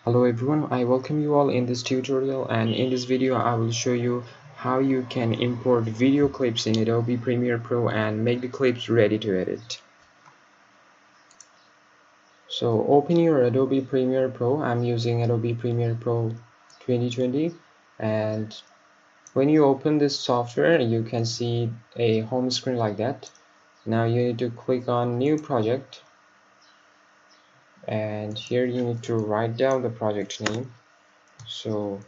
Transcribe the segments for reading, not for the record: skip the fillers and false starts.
Hello everyone, I welcome you all in this tutorial, and in this video I will show you how you can import video clips in Adobe Premiere Pro and make the clips ready to edit. So open your Adobe Premiere Pro. I'm using Adobe Premiere Pro 2020, and when you open this software you can see a home screen like that. Now you need to click on New Project, and here you need to write down the project name. So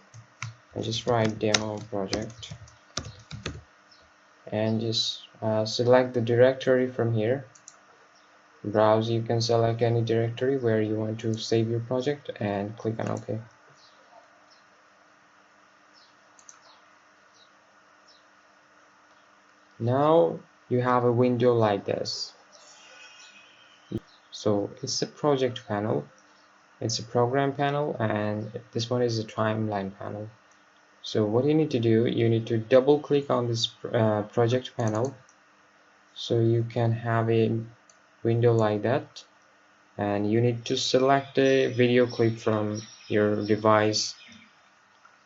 I just write demo project and just select the directory from here. Browse, you can select any directory where you want to save your project and click on OK. Now you have a window like this. So it's a project panel, it's a program panel, and this one is a timeline panel. So what you need to do, you need to double click on this project panel so you can have a window like that, and you need to select a video clip from your device.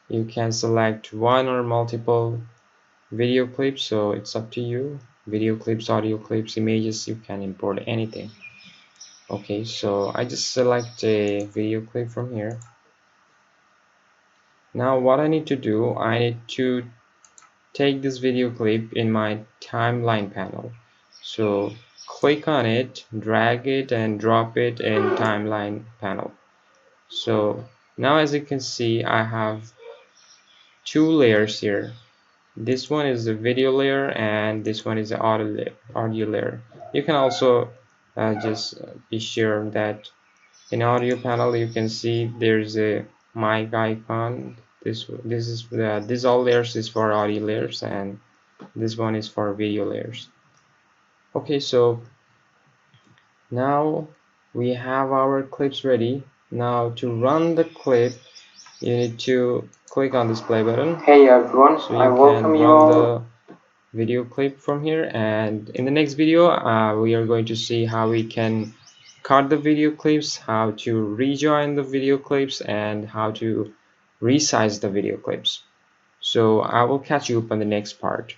You can select one or multiple video clips, so it's up to you. Video clips, audio clips, images, you can import anything. Okay, so I just select a video clip from here. Now what I need to do, I need to take this video clip in my timeline panel. So click on it, drag it and drop it in timeline panel. So now as you can see, I have two layers here. This one is the video layer and this one is the audio layer. You can also just be sure that in audio panel you can see there's a mic icon. This all layers is for audio layers, and this one is for video layers. Okay, so now we have our clips ready. Now to run the clip, you need to click on this play button. Hey everyone, So I you welcome can you run all. the video clip from here, and in the next video we are going to see how we can cut the video clips, how to rejoin the video clips, and how to resize the video clips. So I will catch you up on the next part.